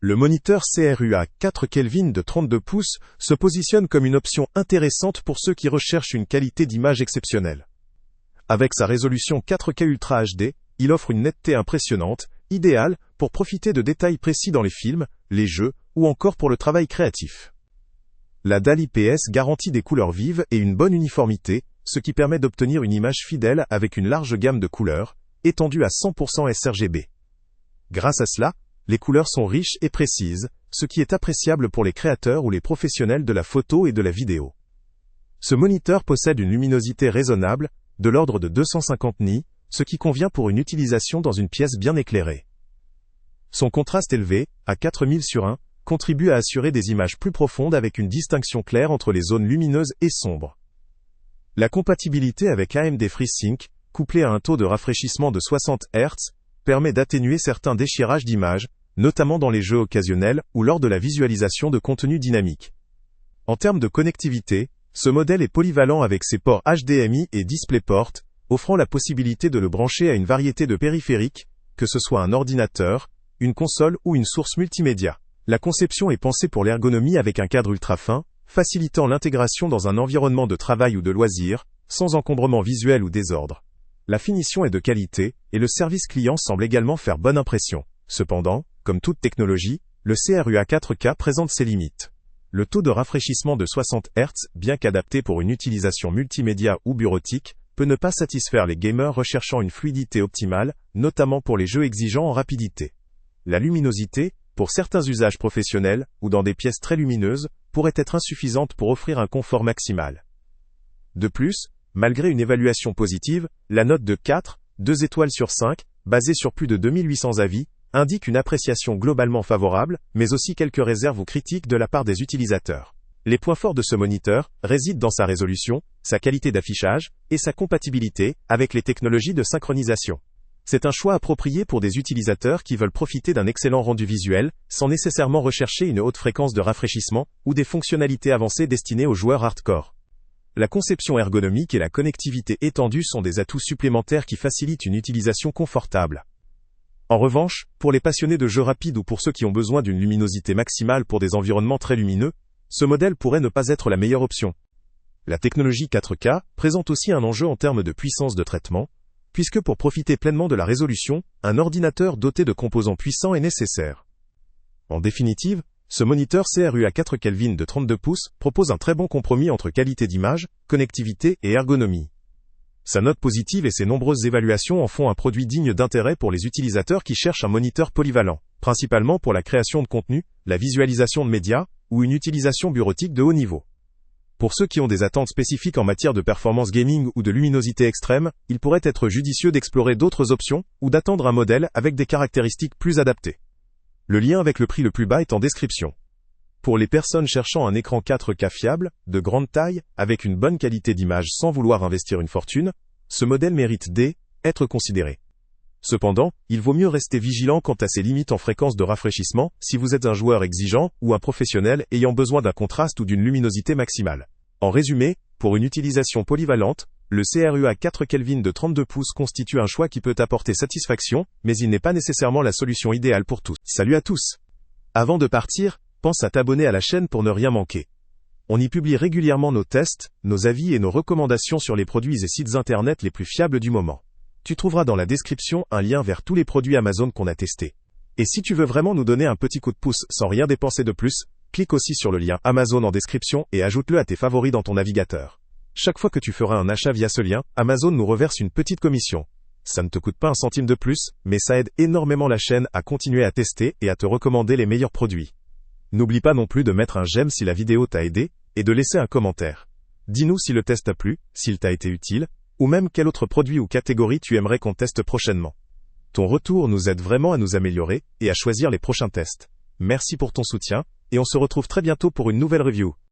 Le moniteur CRUA 4 Kelvin de 32 pouces se positionne comme une option intéressante pour ceux qui recherchent une qualité d'image exceptionnelle. Avec sa résolution 4K Ultra HD, il offre une netteté impressionnante, idéale pour profiter de détails précis dans les films, les jeux ou encore pour le travail créatif. La dalle IPS garantit des couleurs vives et une bonne uniformité, ce qui permet d'obtenir une image fidèle avec une large gamme de couleurs, étendue à 100% sRGB. Grâce à cela, les couleurs sont riches et précises, ce qui est appréciable pour les créateurs ou les professionnels de la photo et de la vidéo. Ce moniteur possède une luminosité raisonnable, de l'ordre de 250 nits, ce qui convient pour une utilisation dans une pièce bien éclairée. Son contraste élevé, à 4000/1, contribue à assurer des images plus profondes avec une distinction claire entre les zones lumineuses et sombres. La compatibilité avec AMD FreeSync, couplée à un taux de rafraîchissement de 60 Hz, permet d'atténuer certains déchirages d'images, notamment dans les jeux occasionnels ou lors de la visualisation de contenu dynamique. En termes de connectivité, ce modèle est polyvalent avec ses ports HDMI et DisplayPort, offrant la possibilité de le brancher à une variété de périphériques, que ce soit un ordinateur, une console ou une source multimédia. La conception est pensée pour l'ergonomie avec un cadre ultra fin, facilitant l'intégration dans un environnement de travail ou de loisirs, sans encombrement visuel ou désordre. La finition est de qualité, et le service client semble également faire bonne impression. Cependant, comme toute technologie, le CRUA 4K présente ses limites. Le taux de rafraîchissement de 60 Hz, bien qu'adapté pour une utilisation multimédia ou bureautique, peut ne pas satisfaire les gamers recherchant une fluidité optimale, notamment pour les jeux exigeants en rapidité. La luminosité, pour certains usages professionnels, ou dans des pièces très lumineuses, pourrait être insuffisante pour offrir un confort maximal. De plus, malgré une évaluation positive, la note de 4,2 étoiles sur 5, basée sur plus de 2800 avis, indique une appréciation globalement favorable, mais aussi quelques réserves ou critiques de la part des utilisateurs. Les points forts de ce moniteur résident dans sa résolution, sa qualité d'affichage, et sa compatibilité avec les technologies de synchronisation. C'est un choix approprié pour des utilisateurs qui veulent profiter d'un excellent rendu visuel, sans nécessairement rechercher une haute fréquence de rafraîchissement, ou des fonctionnalités avancées destinées aux joueurs hardcore. La conception ergonomique et la connectivité étendue sont des atouts supplémentaires qui facilitent une utilisation confortable. En revanche, pour les passionnés de jeux rapides ou pour ceux qui ont besoin d'une luminosité maximale pour des environnements très lumineux, ce modèle pourrait ne pas être la meilleure option. La technologie 4K présente aussi un enjeu en termes de puissance de traitement, puisque pour profiter pleinement de la résolution, un ordinateur doté de composants puissants est nécessaire. En définitive, ce moniteur CRUA 4 Kelvin de 32 pouces propose un très bon compromis entre qualité d'image, connectivité et ergonomie. Sa note positive et ses nombreuses évaluations en font un produit digne d'intérêt pour les utilisateurs qui cherchent un moniteur polyvalent, principalement pour la création de contenu, la visualisation de médias, ou une utilisation bureautique de haut niveau. Pour ceux qui ont des attentes spécifiques en matière de performance gaming ou de luminosité extrême, il pourrait être judicieux d'explorer d'autres options, ou d'attendre un modèle avec des caractéristiques plus adaptées. Le lien avec le prix le plus bas est en description. Pour les personnes cherchant un écran 4K fiable, de grande taille, avec une bonne qualité d'image sans vouloir investir une fortune, ce modèle mérite d'être considéré. Cependant, il vaut mieux rester vigilant quant à ses limites en fréquence de rafraîchissement, si vous êtes un joueur exigeant, ou un professionnel ayant besoin d'un contraste ou d'une luminosité maximale. En résumé, pour une utilisation polyvalente, le CRUA 4 Kelvin de 32 pouces constitue un choix qui peut apporter satisfaction, mais il n'est pas nécessairement la solution idéale pour tous. Salut à tous! Avant de partir, pense à t'abonner à la chaîne pour ne rien manquer. On y publie régulièrement nos tests, nos avis et nos recommandations sur les produits et sites internet les plus fiables du moment. Tu trouveras dans la description un lien vers tous les produits Amazon qu'on a testés. Et si tu veux vraiment nous donner un petit coup de pouce sans rien dépenser de plus, clique aussi sur le lien Amazon en description et ajoute-le à tes favoris dans ton navigateur. Chaque fois que tu feras un achat via ce lien, Amazon nous reverse une petite commission. Ça ne te coûte pas un centime de plus, mais ça aide énormément la chaîne à continuer à tester et à te recommander les meilleurs produits. N'oublie pas non plus de mettre un j'aime si la vidéo t'a aidé, et de laisser un commentaire. Dis-nous si le test t'a plu, s'il t'a été utile, ou même quel autre produit ou catégorie tu aimerais qu'on teste prochainement. Ton retour nous aide vraiment à nous améliorer, et à choisir les prochains tests. Merci pour ton soutien, et on se retrouve très bientôt pour une nouvelle review.